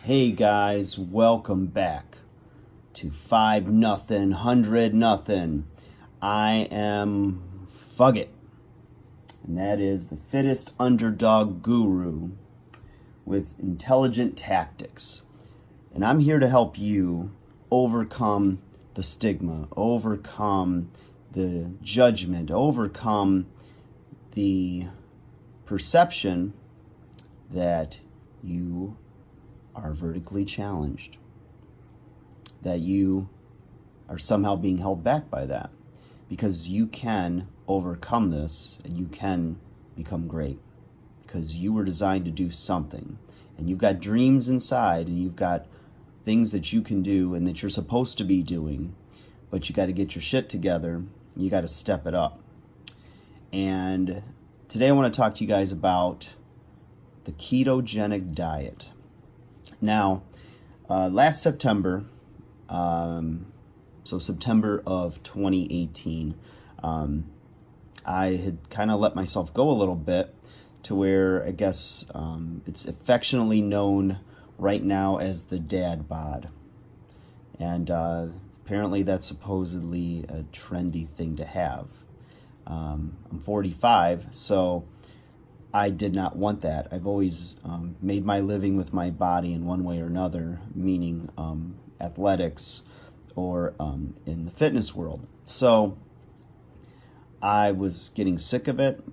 Hey guys, welcome back to 5-0, 100-0. I am Fugget, and that is the fittest underdog guru with intelligent tactics. And I'm here to help you overcome the stigma, overcome the judgment, overcome the perception that you are vertically challenged, that you are somehow being held back by that, because you can overcome this and you can become great, because you were designed to do something, and you've got dreams inside, and you've got things that you can do and that you're supposed to be doing, but you got to get your shit together. You got to step it up. And today I want to talk to you guys about the ketogenic diet. Now, last September, so September of 2018, I had kind of let myself go a little bit to where I guess it's affectionately known right now as the dad bod. And apparently that's supposedly a trendy thing to have. I'm 45, so I did not want that. I've always made my living with my body in one way or another, meaning athletics or in the fitness world. So I was getting sick of it.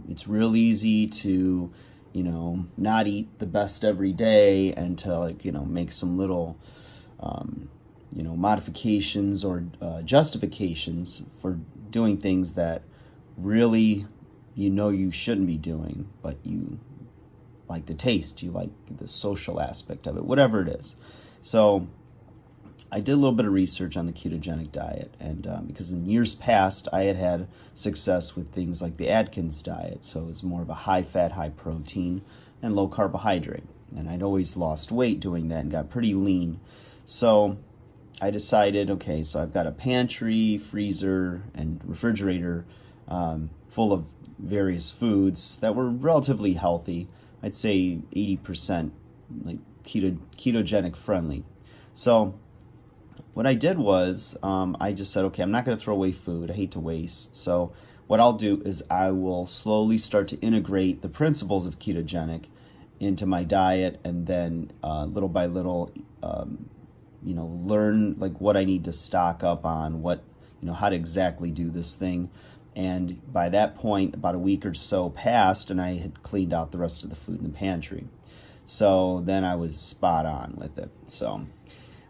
It's real easy to, not eat the best every day and to make some little, modifications or justifications for doing things that really you shouldn't be doing, but you like the taste, you like the social aspect of it, whatever it is. So I did a little bit of research on the ketogenic diet, and because in years past I had success with things like the Atkins diet, so it's more of a high fat, high protein, and low carbohydrate, and I'd always lost weight doing that and got pretty lean. So I decided, okay, so I've got a pantry, freezer, and refrigerator full of various foods that were relatively healthy. I'd say 80% like ketogenic friendly. So what I did was I just said, okay, I'm not going to throw away food. I hate to waste. So what I'll do is I will slowly start to integrate the principles of ketogenic into my diet, and then little by little, learn like what I need to stock up on, how to exactly do this thing. And by that point, about a week or so passed, and I had cleaned out the rest of the food in the pantry. So then I was spot on with it. So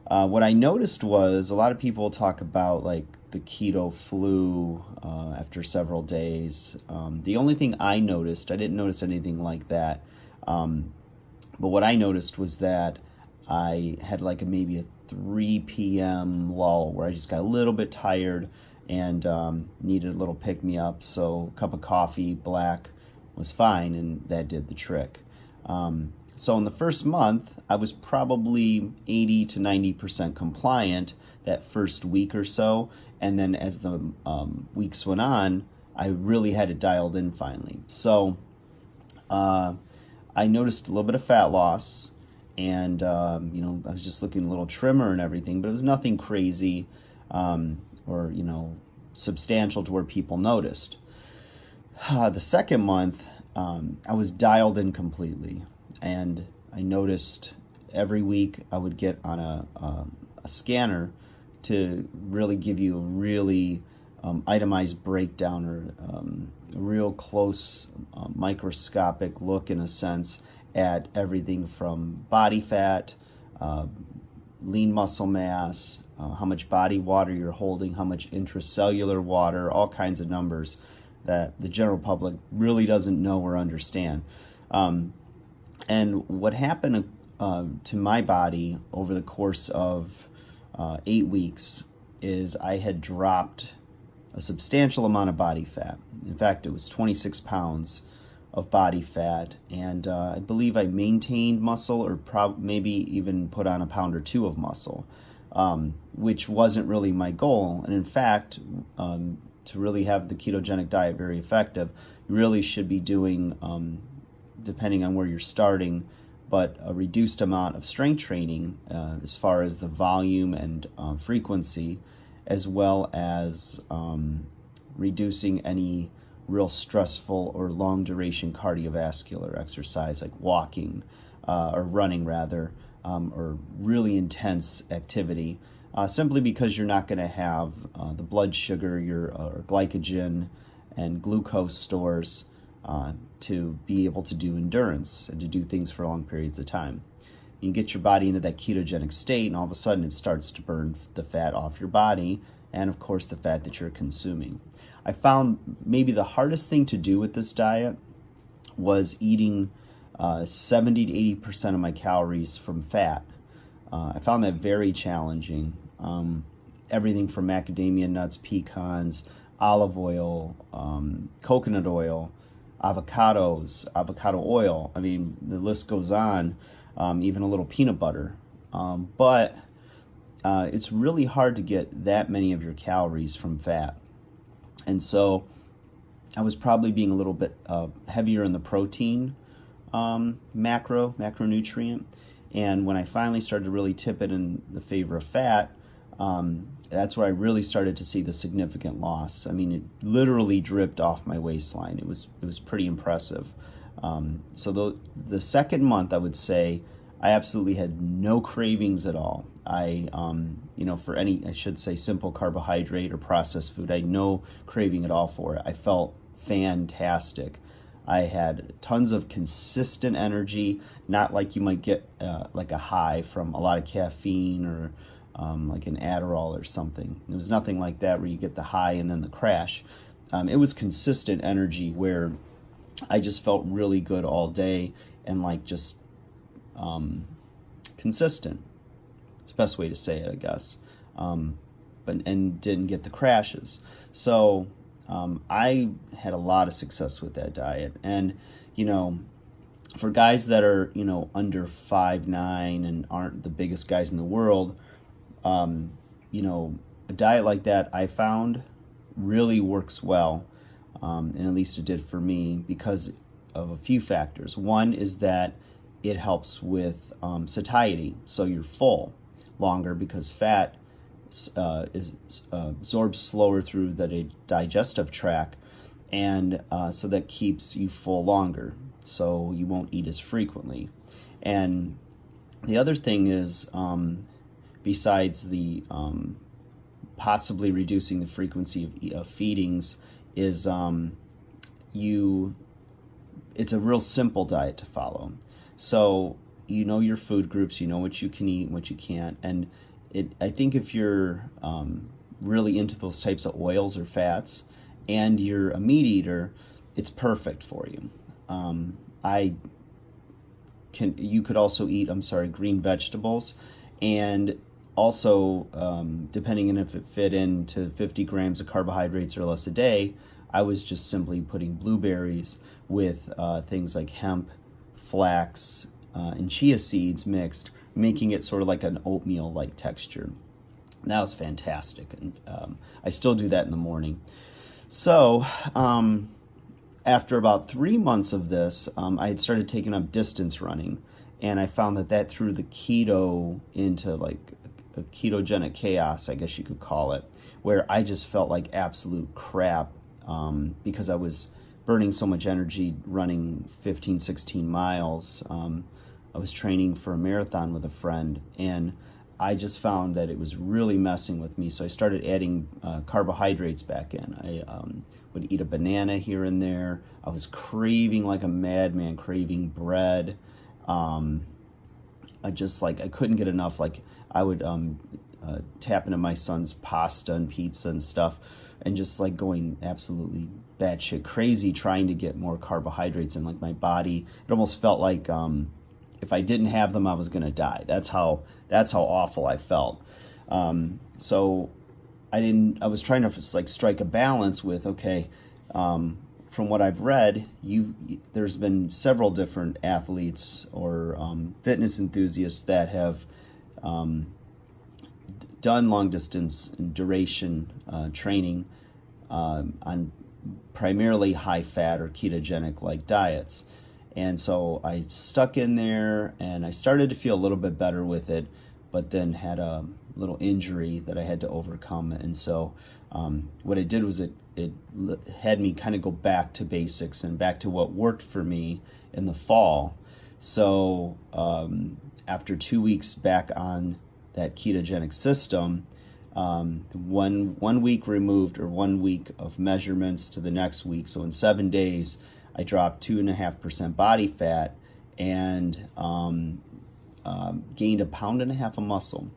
what I noticed was a lot of people talk about like the keto flu after several days. The only thing I noticed, I didn't notice anything like that, but what I noticed was that I had like maybe a 3 p.m. lull where I just got a little bit tired and needed a little pick-me-up, so a cup of coffee, black, was fine, and that did the trick. So in the first month, I was probably 80 to 90% compliant that first week or so, and then as the weeks went on, I really had it dialed in finally. So I noticed a little bit of fat loss, and I was just looking a little trimmer and everything, but it was nothing crazy or substantial to where people noticed. The second month, I was dialed in completely, and I noticed every week I would get on a scanner to really give you a really itemized breakdown, or a real close microscopic look, in a sense, at everything from body fat, lean muscle mass, how much body water you're holding, how much intracellular water, all kinds of numbers that the general public really doesn't know or understand. And what happened to my body over the course of 8 weeks is I had dropped a substantial amount of body fat. In fact, it was 26 pounds of body fat, and I believe I maintained muscle, or maybe even put on a pound or two of muscle, which wasn't really my goal. And in fact, to really have the ketogenic diet very effective, you really should be doing, depending on where you're starting, but a reduced amount of strength training as far as the volume and frequency, as well as reducing any real stressful or long duration cardiovascular exercise like walking or running rather, or really intense activity, simply because you're not going to have the blood sugar, your glycogen and glucose stores to be able to do endurance and to do things for long periods of time. You get your body into that ketogenic state, and all of a sudden it starts to burn the fat off your body, and of course the fat that you're consuming. I found maybe the hardest thing to do with this diet was eating 70 to 80% of my calories from fat. I found that very challenging. Everything from macadamia nuts, pecans, olive oil, coconut oil, avocados, avocado oil. I mean, the list goes on, even a little peanut butter. But it's really hard to get that many of your calories from fat. And I was probably being a little bit heavier in the protein macronutrient. And when I finally started to really tip it in the favor of fat, that's where I really started to see the significant loss. I mean, it literally dripped off my waistline. It was pretty impressive. So the second month, I would say, I absolutely had no cravings at all. For any, I should say, simple carbohydrate or processed food, I had no craving at all for it. I felt fantastic. I had tons of consistent energy, not like you might get like a high from a lot of caffeine or like an Adderall or something. It was nothing like that where you get the high and then the crash. It was consistent energy where I just felt really good all day and like just consistent. It's the best way to say it, I guess. And didn't get the crashes. So I had a lot of success with that diet. And, for guys that are, under 5'9" and aren't the biggest guys in the world, a diet like that I found really works well. And at least it did for me because of a few factors. One is that it helps with satiety. So you're full longer because fat is absorbed slower through the digestive tract, and so that keeps you full longer, so you won't eat as frequently. And the other thing is, besides the possibly reducing the frequency of feedings, is it's a real simple diet to follow. So you know your food groups, you know what you can eat and what you can't, and I think if you're really into those types of oils or fats and you're a meat eater, it's perfect for you. You could also eat, green vegetables, and also, depending on if it fit into 50 grams of carbohydrates or less a day, I was just simply putting blueberries with things like hemp, flax, and chia seeds mixed, making it sort of like an oatmeal-like texture. That was fantastic, and I still do that in the morning. So after about 3 months of this, I had started taking up distance running, and I found that threw the keto into like a ketogenic chaos, I guess you could call it, where I just felt like absolute crap because I was burning so much energy running 15, 16 miles. I was training for a marathon with a friend, and I just found that it was really messing with me. So I started adding carbohydrates back in. I would eat a banana here and there. I was craving like a madman, craving bread. I couldn't get enough. Like I would tap into my son's pasta and pizza and stuff, and just like going absolutely batshit crazy trying to get more carbohydrates in. Like my body, it almost felt like if I didn't have them, I was gonna die. That's how awful I felt. So I was trying to like strike a balance with, okay, from what I've read, there's been several different athletes or fitness enthusiasts that have done long distance and duration training on primarily high fat or ketogenic like diets. And so I stuck in there, and I started to feel a little bit better with it, but then had a little injury that I had to overcome. And so what it did was it had me kind of go back to basics and back to what worked for me in the fall. So after 2 weeks back on that ketogenic system, 1 week removed, or 1 week of measurements to the next week. So in 7 days, I dropped 2.5% body fat and gained 1.5 pounds of muscle.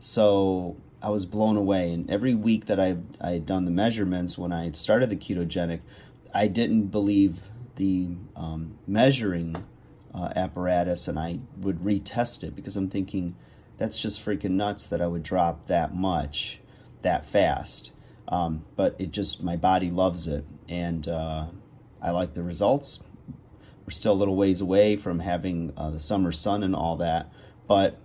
So I was blown away. And every week that I had done the measurements when I had started the ketogenic, I didn't believe the measuring apparatus, and I would retest it because I'm thinking, that's just freaking nuts that I would drop that much that fast. But it just, my body loves it, and I like the results. We're still a little ways away from having the summer sun and all that, but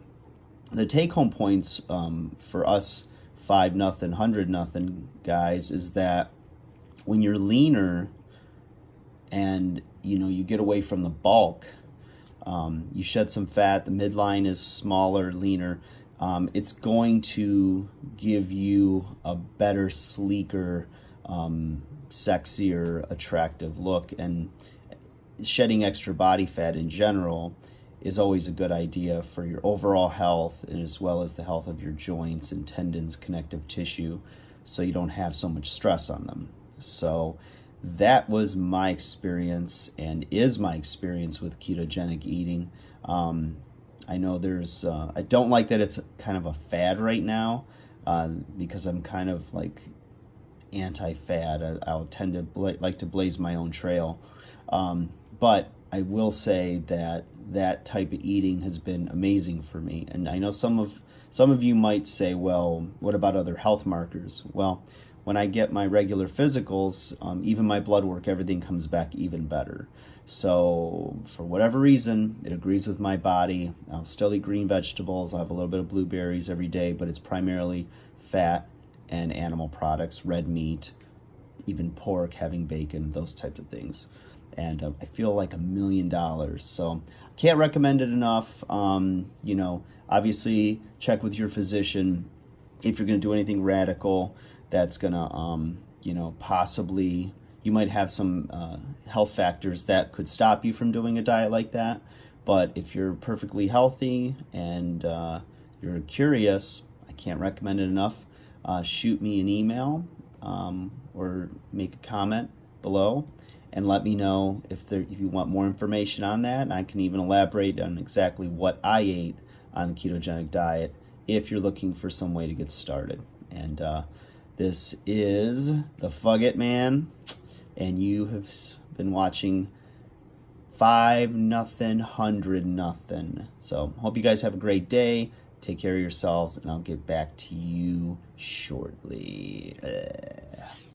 the take-home points for us 5-0, 100-0 guys is that when you're leaner and you get away from the bulk, you shed some fat, the midline is smaller, leaner, it's going to give you a better, sleeker, sexier, attractive look. And shedding extra body fat in general is always a good idea for your overall health, and as well as the health of your joints and tendons, connective tissue, so you don't have so much stress on them. So that was my experience, and is my experience with ketogenic eating. I know there's, I don't like that it's kind of a fad right now, because I'm kind of like anti-fad. I'll tend to like to blaze my own trail. But I will say that that type of eating has been amazing for me. And I know some of you might say, well, what about other health markers? Well, when I get my regular physicals, even my blood work, everything comes back even better. So for whatever reason, it agrees with my body. I'll still eat green vegetables. I'll have a little bit of blueberries every day, but it's primarily fat and animal products, red meat, even pork, having bacon, those types of things. And I feel like $1 million. So I can't recommend it enough. Obviously check with your physician if you're going to do anything radical that's going to, possibly, you might have some health factors that could stop you from doing a diet like that. But if you're perfectly healthy and you're curious, I can't recommend it enough. Shoot me an email or make a comment below and let me know if you want more information on that. And I can even elaborate on exactly what I ate on the ketogenic diet if you're looking for some way to get started. And this is the Fug It Man, and you have been watching 5-0, 100-0. So hope you guys have a great day. Take care of yourselves, and I'll get back to you shortly.